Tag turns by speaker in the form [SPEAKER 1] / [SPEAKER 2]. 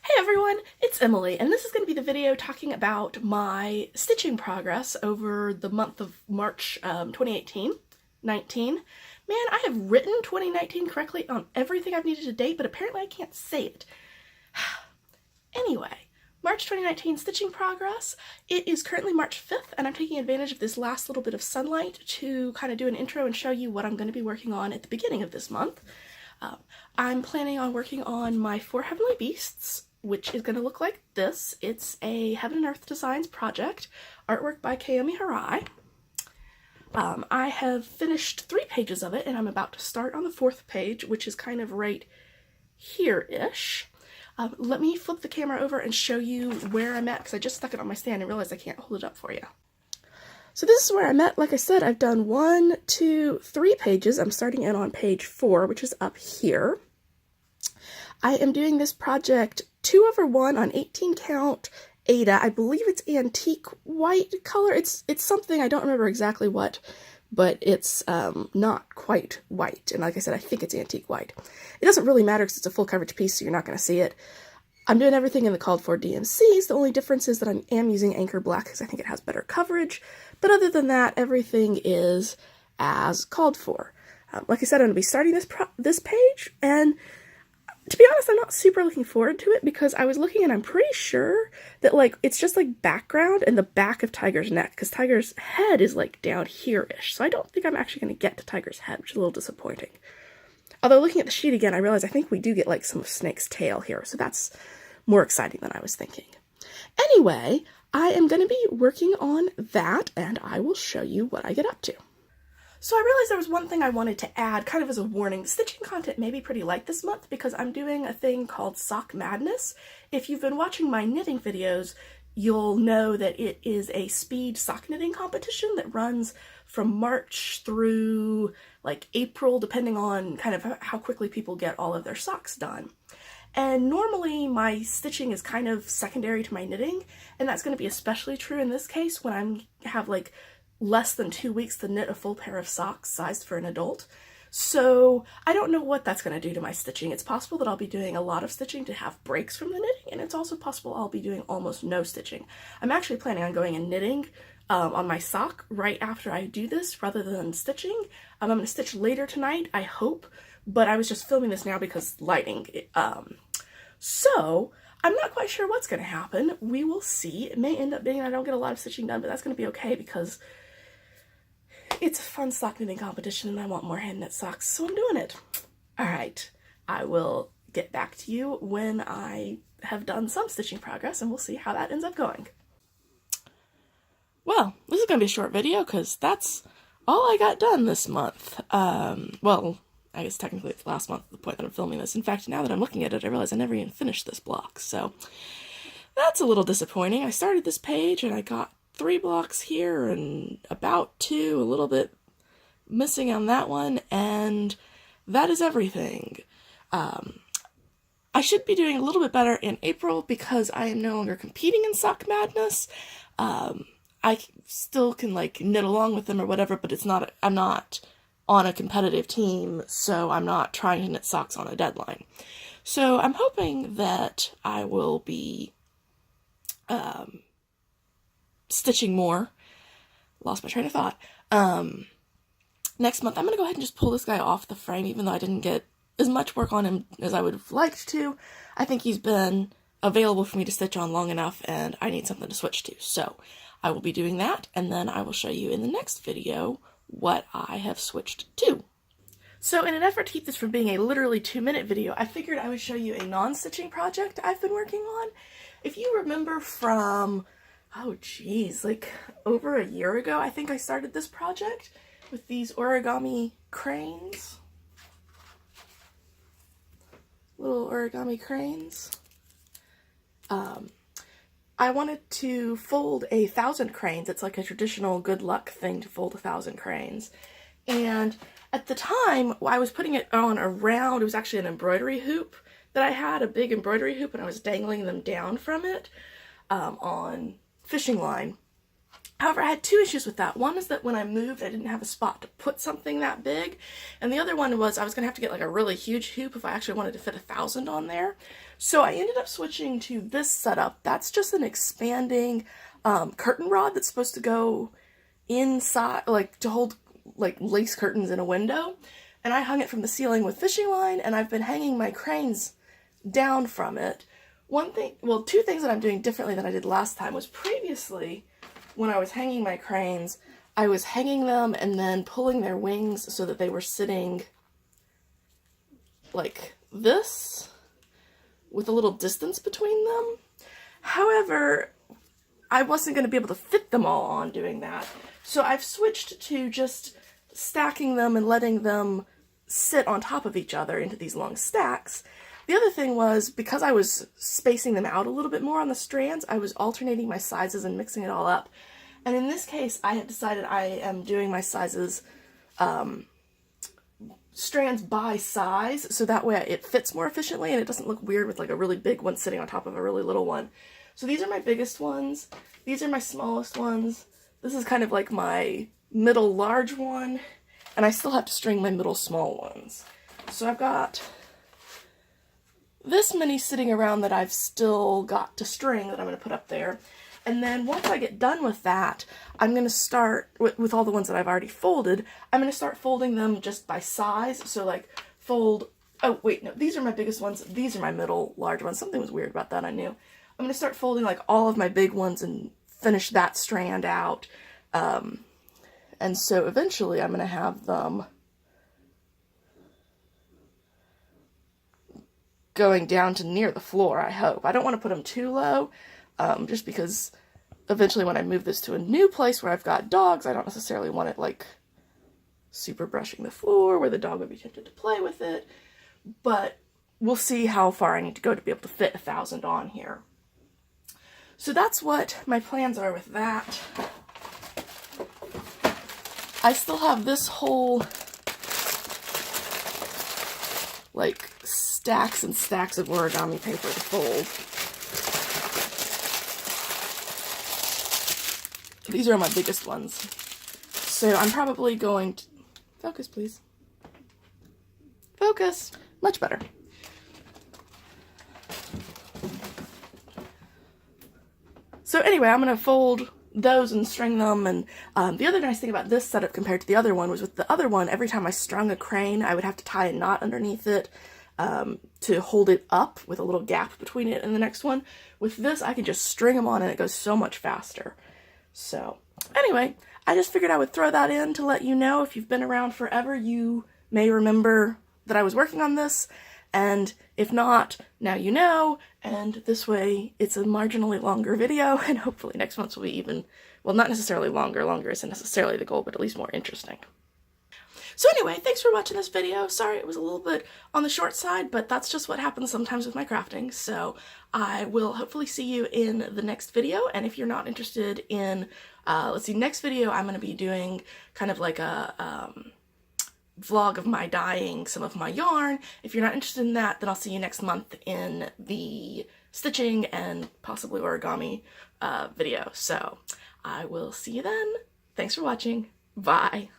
[SPEAKER 1] Hey everyone, it's Emily, and this is going to be the video talking about my stitching progress over the month of March 2018-19. Man, I have written 2019 correctly on everything I've needed to date, but apparently I can't say it. Anyway, March 2019 stitching progress. It is currently March 5th, and I'm taking advantage of this last little bit of sunlight to kind of do an intro and show you what I'm going to be working on at the beginning of this month. I'm planning on working on my Four Heavenly Beasts, which is going to look like this. It's a Heaven and Earth Designs project, artwork by Kayomi Hirai. I have finished 3 pages of it, and I'm about to start on the 4th page, which is kind of right here-ish. Let me flip the camera over and show you where I'm at, because I just stuck it on my stand and realized I can't hold it up for you. So this is where I'm at. Like I said, I've done 1, 2, 3 pages. I'm starting in on page 4, which is up here. I am doing this project 2/1 on 18 count Aida. I believe it's antique white color. It's something, I don't remember exactly what, but it's not quite white. And like I said, I think it's antique white. It doesn't really matter because it's a full coverage piece, so you're not going to see it. I'm doing everything in the called for DMCs. The only difference is that I am using Anchor Black because I think it has better coverage. But other than that, everything is as called for. Like I said, I'm going to be starting this page, and to be honest, I'm not super looking forward to it because I was looking and I'm pretty sure that like it's just like background and the back of Tiger's neck, because Tiger's head is like down here-ish. So I don't think I'm actually going to get to Tiger's head, which is a little disappointing. Although looking at the sheet again, I realize I think we do get like some of Snake's tail here, so that's more exciting than I was thinking. Anyway, I am going to be working on that, and I will show you what I get up to. So I realized there was one thing I wanted to add, kind of as a warning. The stitching content may be pretty light this month because I'm doing a thing called Sock Madness. If you've been watching my knitting videos, you'll know that it is a speed sock knitting competition that runs from March through like April, depending on kind of how quickly people get all of their socks done. And normally my stitching is kind of secondary to my knitting, and that's going to be especially true in this case when I have like less than 2 weeks to knit a full pair of socks sized for an adult. So I don't know what that's going to do to my stitching. It's possible that I'll be doing a lot of stitching to have breaks from the knitting, and it's also possible I'll be doing almost no stitching. I'm actually planning on going and knitting on my sock right after I do this rather than stitching. I'm going to stitch later tonight, I hope, but I was just filming this now because lighting. So I'm not quite sure what's going to happen. We will see. It may end up being I don't get a lot of stitching done, but that's going to be okay because it's a fun sock knitting competition and I want more hand knit socks, so I'm doing it. Alright, I will get back to you when I have done some stitching progress and we'll see how that ends up going. Well, this is going to be a short video because that's all I got done this month. Well, I guess technically it's last month at the point that I'm filming this. In fact, now that I'm looking at it, I realize I never even finished this block, so that's a little disappointing. I started this page and I got 3 blocks here and about 2, a little bit missing on that one, and that is everything. I should be doing a little bit better in April because I am no longer competing in Sock Madness. I still can like knit along with them or whatever, but I'm not on a competitive team, so I'm not trying to knit socks on a deadline. So I'm hoping that I will be stitching more. Lost my train of thought. Next month, I'm going to go ahead and just pull this guy off the frame, even though I didn't get as much work on him as I would have liked to. I think he's been available for me to stitch on long enough, and I need something to switch to. So I will be doing that, and then I will show you in the next video what I have switched to. So in an effort to keep this from being a literally 2-minute video, I figured I would show you a non-stitching project I've been working on. If you remember from oh geez, like over a year ago, I think I started this project with these origami cranes. Little origami cranes. I wanted to fold 1,000 cranes. It's like a traditional good luck thing to fold 1,000 cranes. And at the time, I was putting it on around, it was actually an embroidery hoop that I had, a big embroidery hoop, and I was dangling them down from it on fishing line. However, I had two issues with that. One is that when I moved, I didn't have a spot to put something that big. And the other one was I was going to have to get like a really huge hoop if I actually wanted to fit 1,000 on there. So I ended up switching to this setup. That's just an expanding curtain rod that's supposed to go inside, like to hold like lace curtains in a window. And I hung it from the ceiling with fishing line, and I've been hanging my cranes down from it. Two things that I'm doing differently than I did last time was previously, when I was hanging my cranes, I was hanging them and then pulling their wings so that they were sitting like this, with a little distance between them. However, I wasn't going to be able to fit them all on doing that. So I've switched to just stacking them and letting them sit on top of each other into these long stacks. The other thing was, because I was spacing them out a little bit more on the strands, I was alternating my sizes and mixing it all up. And in this case, I have decided I am doing my sizes, strands by size, so that way it fits more efficiently and it doesn't look weird with like a really big one sitting on top of a really little one. So these are my biggest ones. These are my smallest ones. This is kind of like my middle large one. And I still have to string my middle small ones. So I've got this many sitting around that I've still got to string that I'm going to put up there. And then once I get done with that, I'm going to start, with all the ones that I've already folded, I'm going to start folding them just by size. So like fold, oh wait, no, these are my biggest ones. These are my middle large ones. Something was weird about that, I knew. I'm going to start folding like all of my big ones and finish that strand out. And so eventually I'm going to have them going down to near the floor, I hope. I don't want to put them too low, just because eventually when I move this to a new place where I've got dogs, I don't necessarily want it like super brushing the floor where the dog would be tempted to play with it. But we'll see how far I need to go to be able to fit 1,000 on here. So that's what my plans are with that. I still have this whole, like, stacks and stacks of origami paper to fold. These are my biggest ones. So I'm probably going to, focus please. Focus. Much better. So anyway, I'm going to fold those and string them, and the other nice thing about this setup compared to the other one was with the other one, every time I strung a crane, I would have to tie a knot underneath it to hold it up with a little gap between it and the next one. With this, I can just string them on and it goes so much faster. So anyway, I just figured I would throw that in to let you know. If you've been around forever, you may remember that I was working on this, and if not, now you know, and this way it's a marginally longer video, and hopefully next month's will be even, well, not necessarily longer isn't necessarily the goal, but at least more interesting. So anyway, thanks for watching this video. Sorry it was a little bit on the short side, but that's just what happens sometimes with my crafting. So I will hopefully see you in the next video, and if you're not interested in, let's see, next video I'm going to be doing kind of like a vlog of my dyeing some of my yarn. If you're not interested in that, then I'll see you next month in the stitching and possibly origami video. So I will see you then. Thanks for watching. Bye.